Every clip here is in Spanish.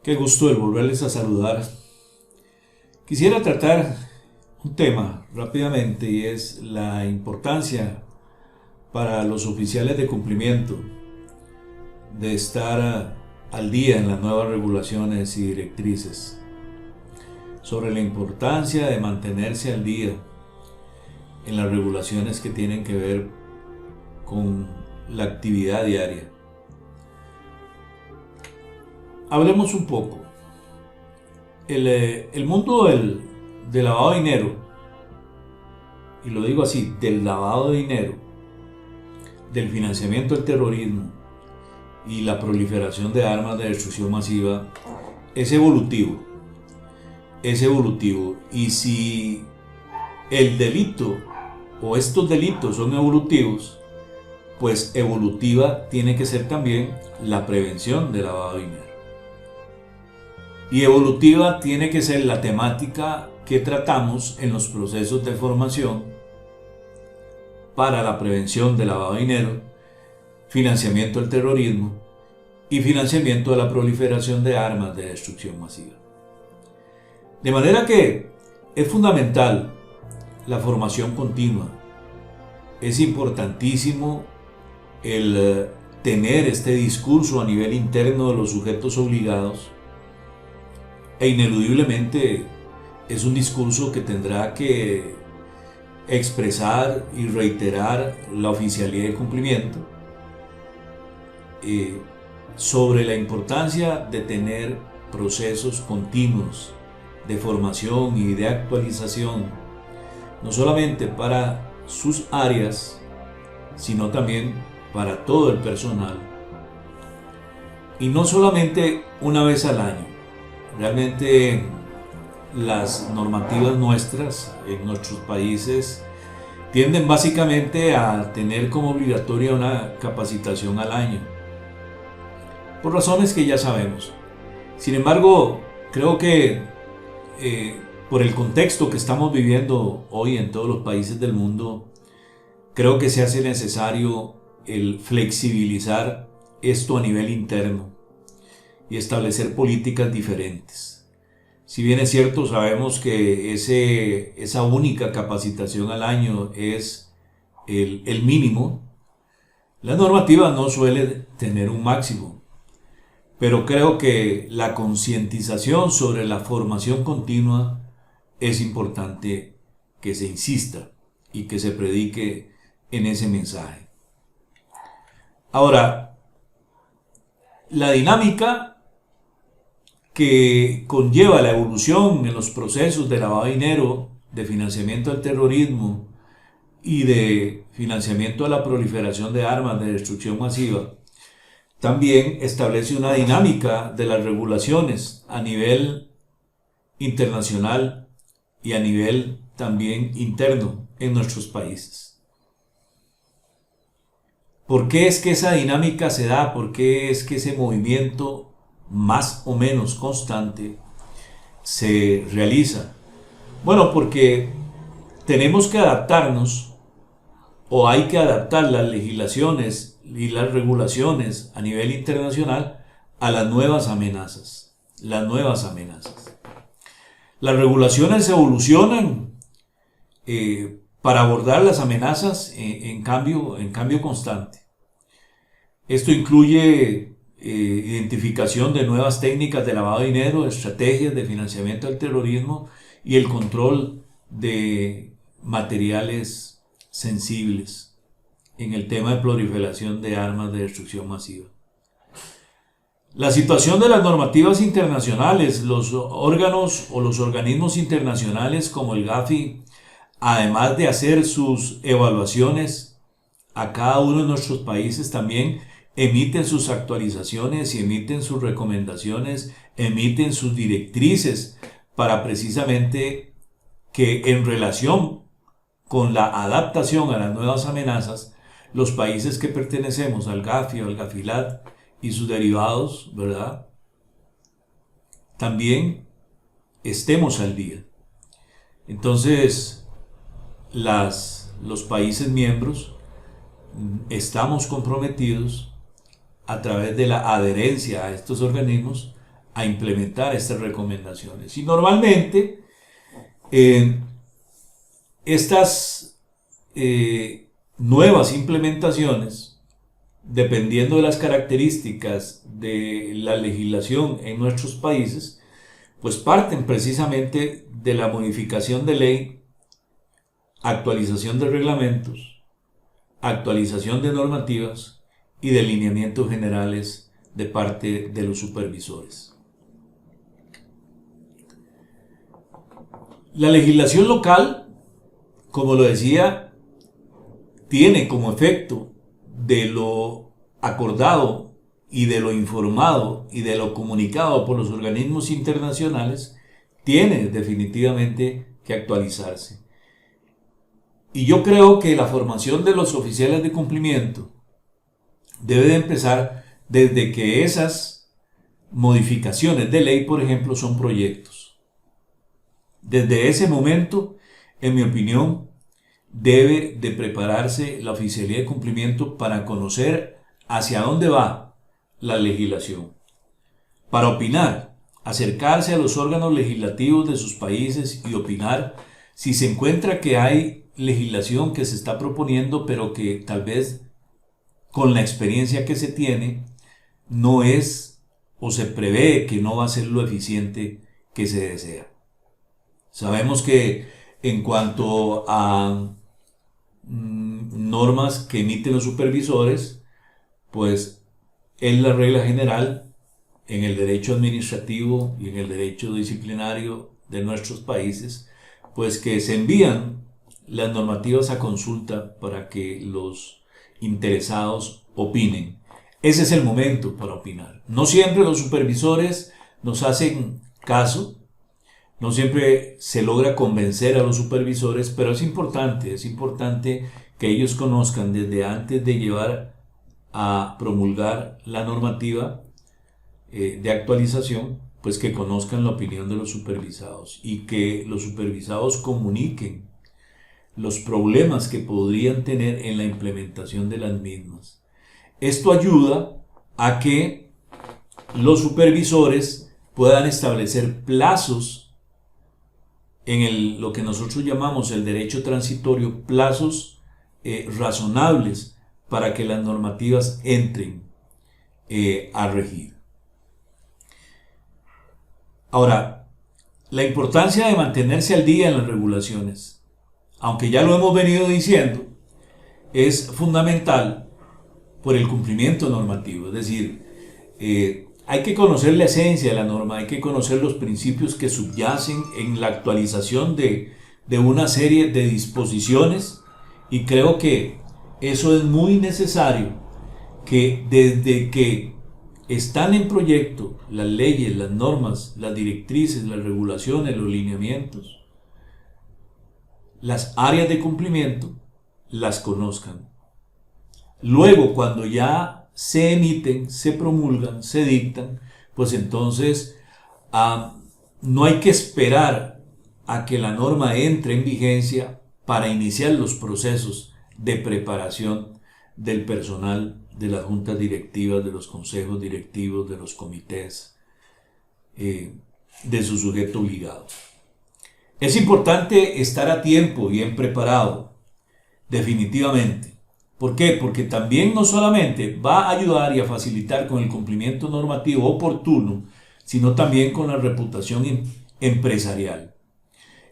Qué gusto el volverles a saludar. Quisiera tratar un tema rápidamente y es la importancia para los oficiales de cumplimiento de estar al día en las nuevas regulaciones y directrices, sobre la importancia de mantenerse al día en las regulaciones que tienen que ver con la actividad diaria. Hablemos un poco. El mundo del lavado de dinero, y lo digo así, del lavado de dinero, del financiamiento del terrorismo y la proliferación de armas de destrucción masiva, es evolutivo. Es evolutivo. Y si el delito o estos delitos son evolutivos, pues evolutiva tiene que ser también la prevención del lavado de dinero. Y evolutiva tiene que ser la temática que tratamos en los procesos de formación para la prevención del lavado de dinero, financiamiento del terrorismo y financiamiento de la proliferación de armas de destrucción masiva. De manera que es fundamental la formación continua. Es importantísimo el tener este discurso a nivel interno de los sujetos obligados, e ineludiblemente es un discurso que tendrá que expresar y reiterar la oficialidad de cumplimiento sobre la importancia de tener procesos continuos de formación y de actualización, no solamente para sus áreas, sino también para todo el personal, y no solamente una vez al año. Realmente las normativas nuestras en nuestros países tienden básicamente a tener como obligatoria una capacitación al año, por razones que ya sabemos. Sin embargo, creo que por el contexto que estamos viviendo hoy en todos los países del mundo, creo que se hace necesario el flexibilizar esto a nivel interno y establecer políticas diferentes. Si bien es cierto, sabemos que esa única capacitación al año es el mínimo, la normativa no suele tener un máximo, pero creo que la concientización sobre la formación continua es importante que se insista y que se predique en ese mensaje. Ahora, la dinámica que conlleva la evolución en los procesos de lavado de dinero, de financiamiento del terrorismo y de financiamiento a la proliferación de armas de destrucción masiva, también establece una dinámica de las regulaciones a nivel internacional y a nivel también interno en nuestros países. ¿Por qué es que esa dinámica se da? ¿Por qué es que ese movimiento más o menos constante se realiza? Bueno, porque tenemos que adaptarnos, o hay que adaptar las legislaciones y las regulaciones a nivel internacional a las nuevas amenazas. Las regulaciones evolucionan para abordar las amenazas en cambio constante. Esto incluye identificación de nuevas técnicas de lavado de dinero, estrategias de financiamiento del terrorismo y el control de materiales sensibles en el tema de proliferación de armas de destrucción masiva. La situación de las normativas internacionales, los órganos o los organismos internacionales como el Gafi, además de hacer sus evaluaciones a cada uno de nuestros países, también emiten sus actualizaciones y emiten sus recomendaciones, emiten sus directrices para precisamente que en relación con la adaptación a las nuevas amenazas, los países que pertenecemos al Gafi o al Gafilat y sus derivados, ¿verdad?, también estemos al día. Entonces, los países miembros estamos comprometidos a través de la adherencia a estos organismos a implementar estas recomendaciones. Y normalmente estas nuevas implementaciones, dependiendo de las características de la legislación en nuestros países, pues parten precisamente de la modificación de ley, actualización de reglamentos, actualización de normativas y de lineamientos generales de parte de los supervisores. La legislación local, como lo decía, tiene como efecto de lo acordado y de lo informado y de lo comunicado por los organismos internacionales, tiene definitivamente que actualizarse. Y yo creo que la formación de los oficiales de cumplimiento debe de empezar desde que esas modificaciones de ley, por ejemplo, son proyectos. Desde ese momento, en mi opinión, debe de prepararse la oficialía de cumplimiento para conocer hacia dónde va la legislación, para opinar, acercarse a los órganos legislativos de sus países y opinar si se encuentra que hay legislación que se está proponiendo, pero que tal vez con la experiencia que se tiene no es o se prevé que no va a ser lo eficiente que se desea. Sabemos que en cuanto a normas que emiten los supervisores, pues es la regla general en el derecho administrativo y en el derecho disciplinario de nuestros países, pues que se envían las normativas a consulta para que los interesados opinen. Ese es el momento para opinar. No siempre los supervisores nos hacen caso, no siempre se logra convencer a los supervisores, pero es importante que ellos conozcan desde antes de llevar a promulgar la normativa de actualización, pues que conozcan la opinión de los supervisados y que los supervisados comuniquen los problemas que podrían tener en la implementación de las mismas. Esto ayuda a que los supervisores puedan establecer plazos en lo que nosotros llamamos el derecho transitorio, plazos razonables para que las normativas entren a regir. Ahora, la importancia de mantenerse al día en las regulaciones, aunque ya lo hemos venido diciendo, es fundamental por el cumplimiento normativo. Es decir, hay que conocer la esencia de la norma, hay que conocer los principios que subyacen en la actualización de una serie de disposiciones, y creo que eso es muy necesario, que desde que están en proyecto las leyes, las normas, las directrices, las regulaciones, los lineamientos, las áreas de cumplimiento las conozcan. Luego, cuando ya se emiten, se promulgan, se dictan, pues entonces no hay que esperar a que la norma entre en vigencia para iniciar los procesos de preparación del personal de las juntas directivas, de los consejos directivos, de los comités, de su sujeto obligado. Es importante estar a tiempo, bien preparado, definitivamente. ¿Por qué? Porque también no solamente va a ayudar y a facilitar con el cumplimiento normativo oportuno, sino también con la reputación empresarial.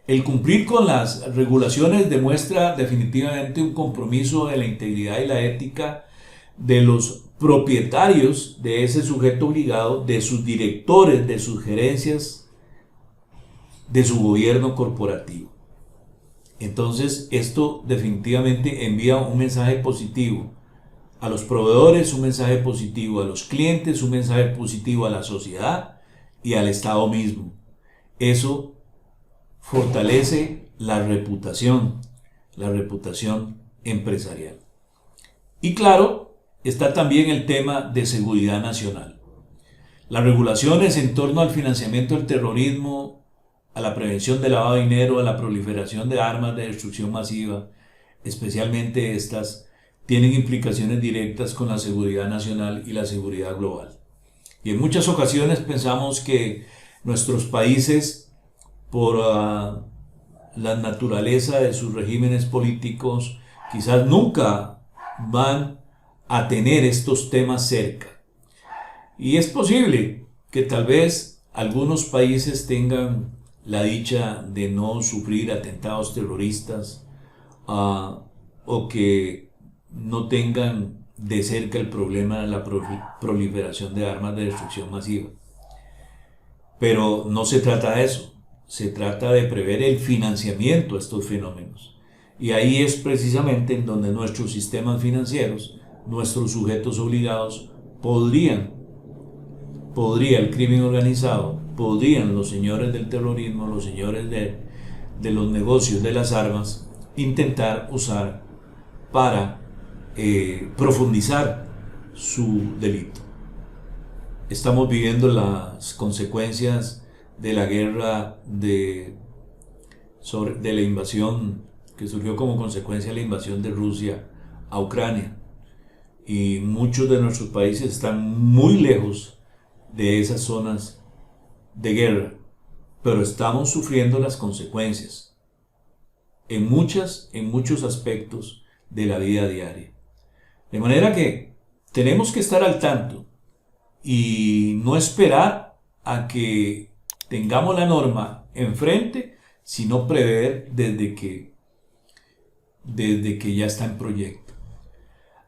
El cumplir con las regulaciones demuestra definitivamente un compromiso de la integridad y la ética de los propietarios de ese sujeto obligado, de sus directores, de sus gerencias, de su gobierno corporativo. Entonces, esto definitivamente envía un mensaje positivo a los proveedores, un mensaje positivo a los clientes, un mensaje positivo a la sociedad y al Estado mismo. Eso fortalece la reputación empresarial. Y claro, está también el tema de seguridad nacional. Las regulaciones en torno al financiamiento del terrorismo, a la prevención del lavado de dinero, a la proliferación de armas de destrucción masiva, especialmente estas, tienen implicaciones directas con la seguridad nacional y la seguridad global. Y en muchas ocasiones pensamos que nuestros países, por la naturaleza de sus regímenes políticos, quizás nunca van a tener estos temas cerca. Y es posible que tal vez algunos países tengan la dicha de no sufrir atentados terroristas, o que no tengan de cerca el problema de la proliferación de armas de destrucción masiva. Pero no se trata de eso, se trata de prever el financiamiento a estos fenómenos. Y ahí es precisamente en donde nuestros sistemas financieros, nuestros sujetos obligados, podría el crimen organizado, podrían los señores del terrorismo, los señores de los negocios de las armas, intentar usar para profundizar su delito. Estamos viviendo las consecuencias de la guerra de la invasión que surgió como consecuencia de la invasión de Rusia a Ucrania, y muchos de nuestros países están muy lejos de esas zonas de guerra, pero estamos sufriendo las consecuencias en muchos aspectos de la vida diaria. De manera que tenemos que estar al tanto y no esperar a que tengamos la norma enfrente, sino prever desde que ya está en proyecto.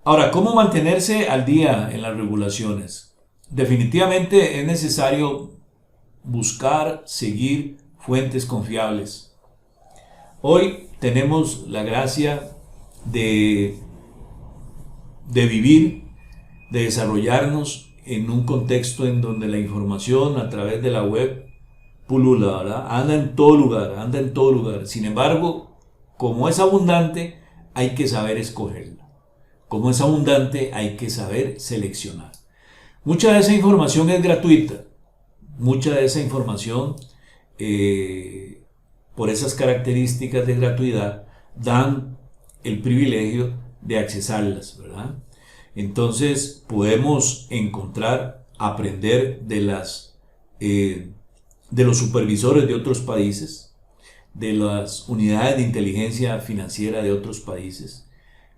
Ahora, ¿cómo mantenerse al día en las regulaciones? Definitivamente es necesario buscar, seguir fuentes confiables. Hoy tenemos la gracia de vivir, de desarrollarnos en un contexto en donde la información a través de la web pulula, ¿verdad? Anda en todo lugar. Sin embargo, como es abundante, hay que saber escogerla. Como es abundante, hay que saber seleccionar. Mucha de esa información es gratuita. Mucha de esa información, por esas características de gratuidad, dan el privilegio de accesarlas, ¿verdad? Entonces podemos encontrar, aprender de los supervisores de otros países, de las unidades de inteligencia financiera de otros países,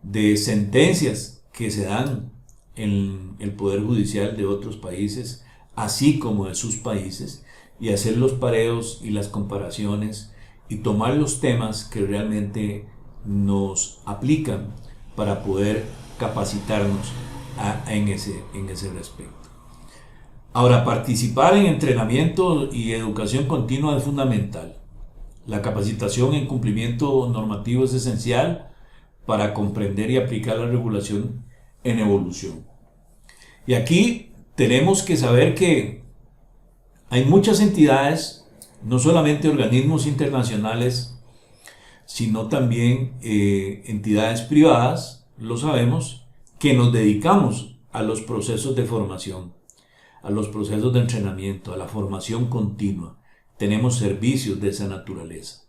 de sentencias que se dan en el Poder Judicial de otros países, así como de sus países, y hacer los pareos y las comparaciones y tomar los temas que realmente nos aplican para poder capacitarnos en ese respecto. Ahora, participar en entrenamiento y educación continua es fundamental. La capacitación en cumplimiento normativo es esencial para comprender y aplicar la regulación en evolución. Y aquí tenemos que saber que hay muchas entidades, no solamente organismos internacionales, sino también entidades privadas, lo sabemos, que nos dedicamos a los procesos de formación, a los procesos de entrenamiento, a la formación continua. Tenemos servicios de esa naturaleza.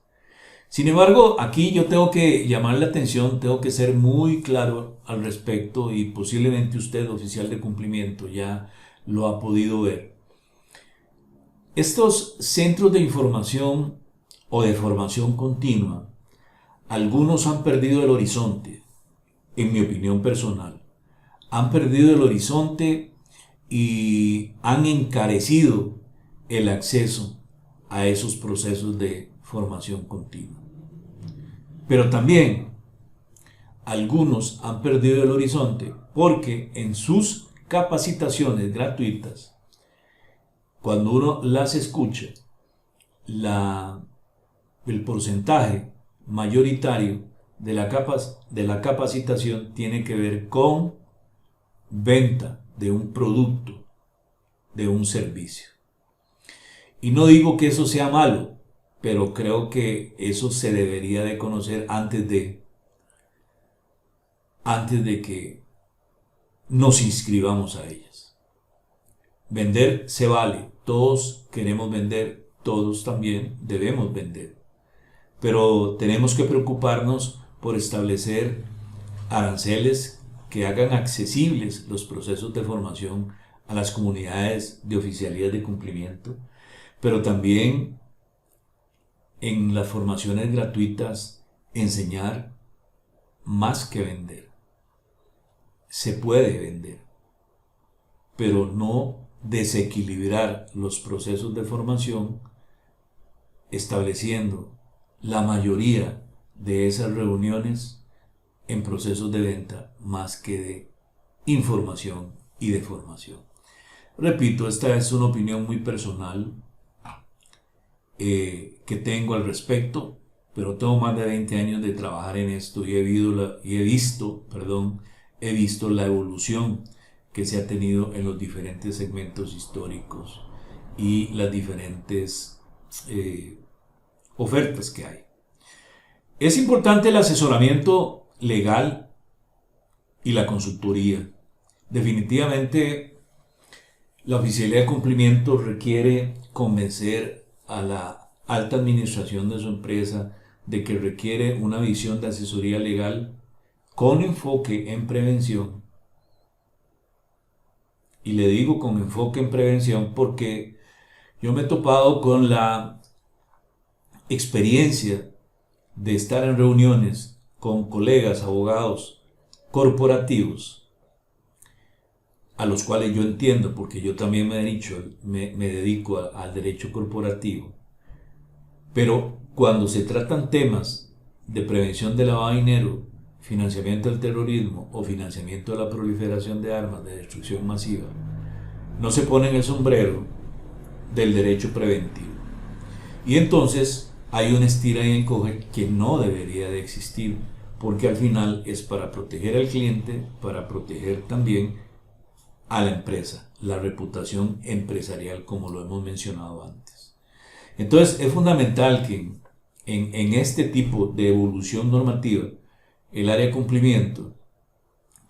Sin embargo, aquí yo tengo que llamar la atención, tengo que ser muy claro al respecto, y posiblemente usted, oficial de cumplimiento, ya lo ha podido ver. Estos centros de información o de formación continua, algunos han perdido el horizonte, en mi opinión personal. Han perdido el horizonte y han encarecido el acceso a esos procesos de formación continua. Pero también algunos han perdido el horizonte porque en sus capacitaciones gratuitas, cuando uno las escucha, el porcentaje mayoritario de la capacitación tiene que ver con venta de un producto, de un servicio. Y no digo que eso sea malo, pero creo que eso se debería de conocer antes de que nos inscribamos a ellas. Vender se vale, todos queremos vender, todos también debemos vender, pero tenemos que preocuparnos por establecer aranceles que hagan accesibles los procesos de formación a las comunidades de oficialías de cumplimiento, pero también en las formaciones gratuitas enseñar más que vender. Se puede vender, pero no desequilibrar los procesos de formación estableciendo la mayoría de esas reuniones en procesos de venta más que de información y de formación. Repito, esta es una opinión muy personal que tengo al respecto, pero tengo más de 20 años de trabajar en esto y he visto la evolución que se ha tenido en los diferentes segmentos históricos y las diferentes ofertas que hay. Es importante el asesoramiento legal y la consultoría. Definitivamente, la oficialidad de cumplimiento requiere convencer a la alta administración de su empresa de que requiere una visión de asesoría legal con enfoque en prevención. Y le digo con enfoque en prevención porque yo me he topado con la experiencia de estar en reuniones con colegas abogados corporativos, a los cuales yo entiendo, porque yo también me dedico al derecho corporativo, pero cuando se tratan temas de prevención de lavado de dinero, financiamiento del terrorismo o financiamiento de la proliferación de armas de destrucción masiva, no se ponen el sombrero del derecho preventivo. Y entonces hay una estira y encoge que no debería de existir, porque al final es para proteger al cliente, para proteger también a la empresa, la reputación empresarial, como lo hemos mencionado antes. Entonces es fundamental que en este tipo de evolución normativa el área de cumplimiento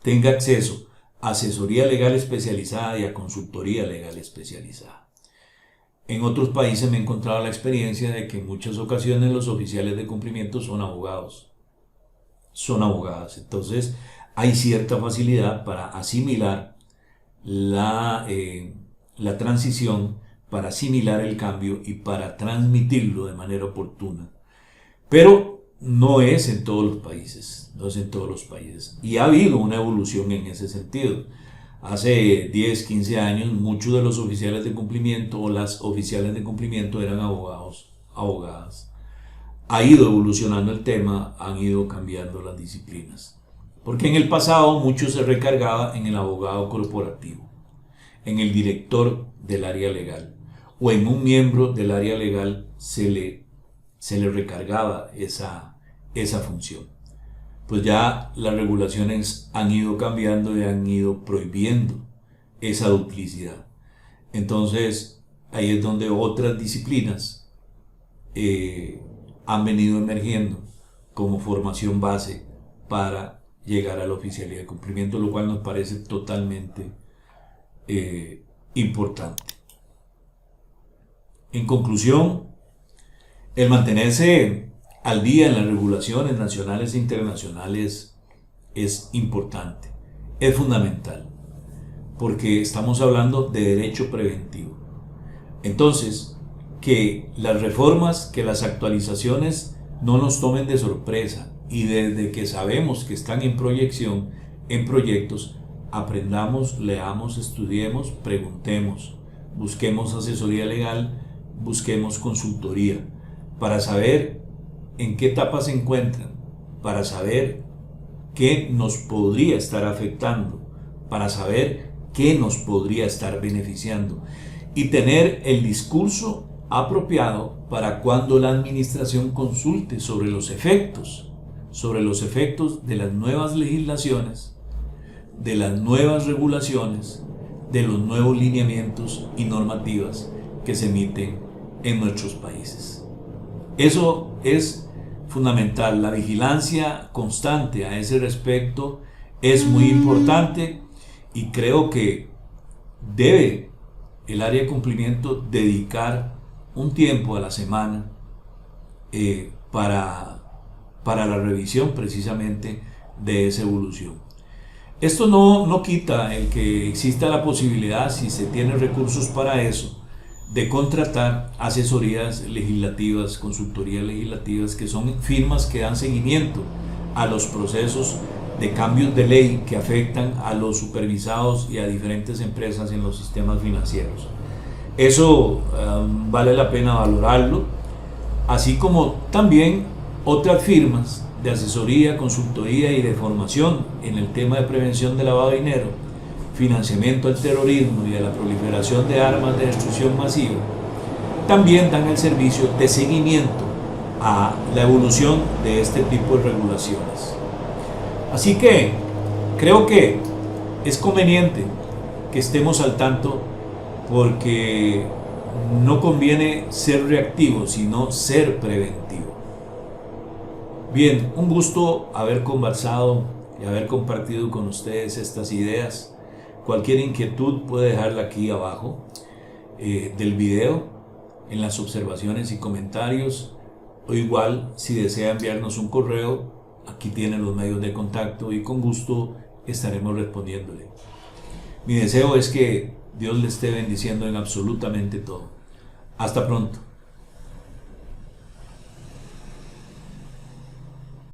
tenga acceso a asesoría legal especializada y a consultoría legal especializada. En otros países me he encontrado la experiencia de que en muchas ocasiones los oficiales de cumplimiento son abogados, son abogadas. Entonces hay cierta facilidad para asimilar la transición, para asimilar el cambio y para transmitirlo de manera oportuna. Pero no es en todos los países, no es en todos los países. Y ha habido una evolución en ese sentido. Hace 10, 15 años muchos de los oficiales de cumplimiento o las oficiales de cumplimiento eran abogados, abogadas. Ha ido evolucionando el tema, han ido cambiando las disciplinas. Porque en el pasado mucho se recargaba en el abogado corporativo, en el director del área legal o en un miembro del área legal se le recargaba esa función. Pues ya las regulaciones han ido cambiando y han ido prohibiendo esa duplicidad. Entonces ahí es donde otras disciplinas han venido emergiendo como formación base para llegar a la oficialidad de cumplimiento, lo cual nos parece totalmente importante. En conclusión, el mantenerse al día en las regulaciones nacionales e internacionales es importante, es fundamental, porque estamos hablando de derecho preventivo. Entonces, que las reformas, que las actualizaciones no nos tomen de sorpresa y desde que sabemos que están en proyección, en proyectos, aprendamos, leamos, estudiemos, preguntemos, busquemos asesoría legal, busquemos consultoría para saber en qué etapa se encuentran, para saber qué nos podría estar afectando, para saber qué nos podría estar beneficiando y tener el discurso apropiado para cuando la administración consulte sobre los efectos de las nuevas legislaciones, de las nuevas regulaciones, de los nuevos lineamientos y normativas que se emiten en nuestros países. Eso es fundamental. La vigilancia constante a ese respecto es muy importante y creo que debe el área de cumplimiento dedicar un tiempo a la semana para la revisión precisamente de esa evolución. Esto no quita el que exista la posibilidad, si se tiene recursos para eso, de contratar asesorías legislativas, consultorías legislativas, que son firmas que dan seguimiento a los procesos de cambios de ley que afectan a los supervisados y a diferentes empresas en los sistemas financieros. Eso vale la pena valorarlo, así como también otras firmas de asesoría, consultoría y de formación en el tema de prevención de lavado de dinero, financiamiento al terrorismo y de la proliferación de armas de destrucción masiva, también dan el servicio de seguimiento a la evolución de este tipo de regulaciones. Así que creo que es conveniente que estemos al tanto, porque no conviene ser reactivo, sino ser preventivo. Bien, un gusto haber conversado y haber compartido con ustedes estas ideas. Cualquier inquietud puede dejarla aquí abajo del video, en las observaciones y comentarios, o igual si desea enviarnos un correo, aquí tienen los medios de contacto y con gusto estaremos respondiéndole. Mi deseo es que Dios le esté bendiciendo en absolutamente todo. Hasta pronto.